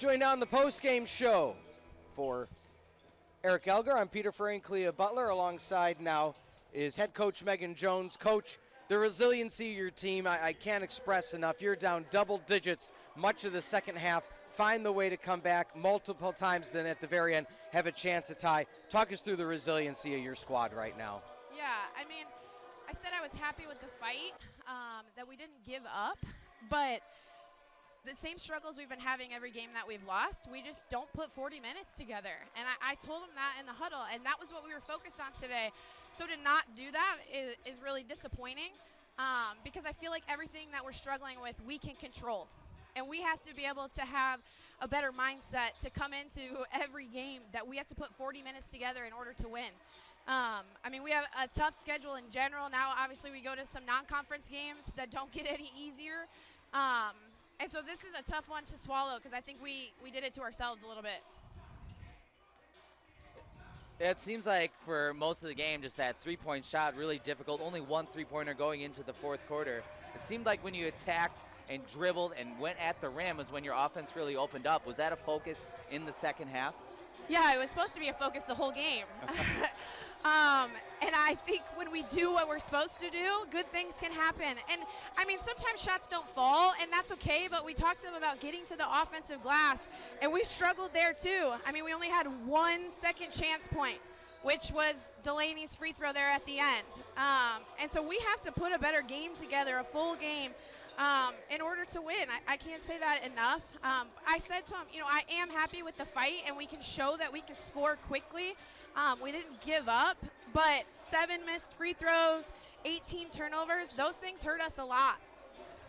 Joined on the post-game show for Eric Elgar. I'm Peter Frey and Clea Butler. Alongside now is head coach Megan Jones. Coach, the resiliency of your team, I can't express enough. You're down double digits much of the second half. Find the way to come back multiple times, then at the very end have a chance to tie. Talk us through the resiliency of your squad right now. Yeah, I mean, I said I was happy with the fight, that we didn't give up, but the same struggles we've been having every game that we've lost, we just don't put 40 minutes together. And I told them that in the huddle, and that was what we were focused on today. So to not do that is really disappointing, because I feel like everything that we're struggling with, we can control. And we have to be able to have a better mindset to come into every game that we have to put 40 minutes together in order to win. I mean, we have a tough schedule in general. Now, obviously, we go to some non-conference games that don't get any easier. And so this is a tough one to swallow because I think we did it to ourselves a little bit. It seems like for most of the game, just that three-point shot, really difficult. Only one three-pointer going into the fourth quarter. It seemed like when you attacked and dribbled and went at the rim was when your offense really opened up. Was that a focus in the second half? Yeah, it was supposed to be a focus the whole game. And I think when we do what we're supposed to do, good things can happen. And, I mean, sometimes shots don't fall, and that's okay, but we talked to them about getting to the offensive glass, and we struggled there too. I mean, we only had 1 second chance point, which was Delaney's free throw there at the end. And so we have to put a better game together, a full game, in order to win. I can't say that enough. I said to him, you know, I am happy with the fight, and we can show that we can score quickly. We didn't give up, but 7 missed free throws, 18 turnovers, those things hurt us a lot.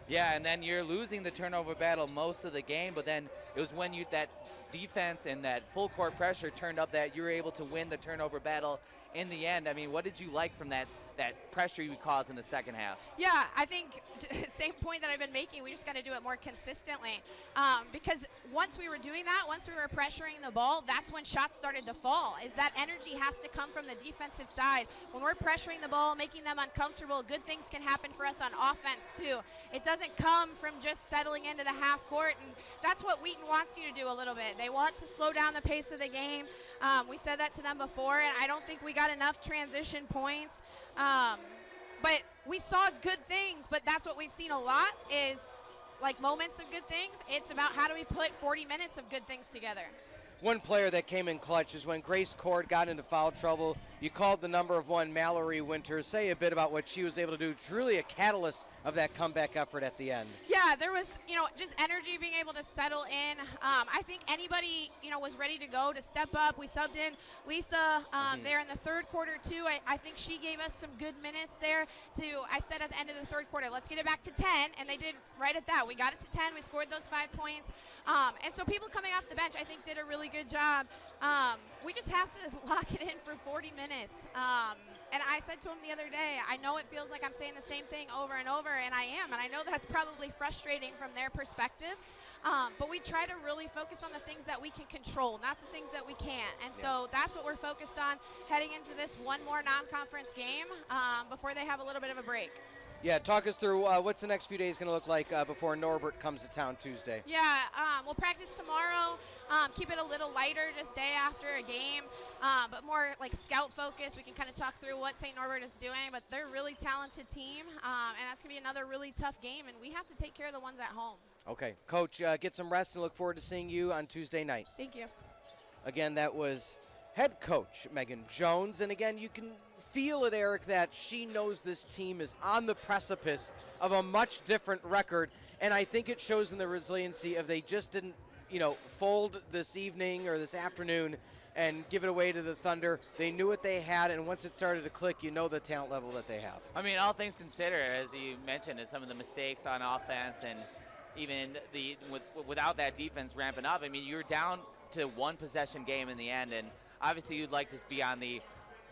Yeah, and then you're losing the turnover battle most of the game, but then it was when that defense and that full court pressure turned up that you were able to win the turnover battle in the end. I mean, what did you like from that pressure you caused in the second half? Yeah, I think same point that I've been making, we just got to do it more consistently, because once we were doing that, once we were pressuring the ball, that's when shots started to fall. Is that energy has to come from the defensive side. When we're pressuring the ball, making them uncomfortable, good things can happen for us on offense too. It doesn't come from just settling into the half court, and that's what Wheaton wants you to do a little bit. They want to slow down the pace of the game. We said that to them before, and I don't think we got enough transition points. But we saw good things, but that's what we've seen a lot is like moments of good things. It's about how do we put 40 minutes of good things together. One player that came in clutch is when Grace Cord got into foul trouble. You called the number of one, Mallory Winters. Say a bit about what she was able to do. It's really a catalyst of that comeback effort at the end. Yeah, there was, just energy, being able to settle in. I think anybody, was ready to go to step up. We subbed in Lisa there in the third quarter too. I think she gave us some good minutes there I said at the end of the third quarter, let's get it back to 10, and they did right at that. We got it to 10. We scored those 5 points. And so people coming off the bench, I think, did a really good job. We just have to lock it in for 40 minutes. And I said to him the other day, I know it feels like I'm saying the same thing over and over, and I am. And I know that's probably frustrating from their perspective. But we try to really focus on the things that we can control, not the things that we can't. And so that's what we're focused on heading into this one more non-conference game before they have a little bit of a break. Yeah, talk us through what's the next few days going to look like before Norbert comes to town Tuesday. Yeah, we'll practice tomorrow, keep it a little lighter, just day after a game, but more like scout focus. We can kind of talk through what St. Norbert is doing, but they're a really talented team, and that's going to be another really tough game, and we have to take care of the ones at home. Okay. Coach, get some rest and look forward to seeing you on Tuesday night. Thank you. Again, that was head coach Megan Jones, and again, you can feel it, Eric, that she knows this team is on the precipice of a much different record, and I think it shows in the resiliency of they just didn't, fold this evening or this afternoon and give it away to the Thunder. They knew what they had, and once it started to click, the talent level that they have. I mean, all things considered, as you mentioned, is some of the mistakes on offense and even without that defense ramping up. I mean, you're down to one possession game in the end, and obviously you'd like to be on the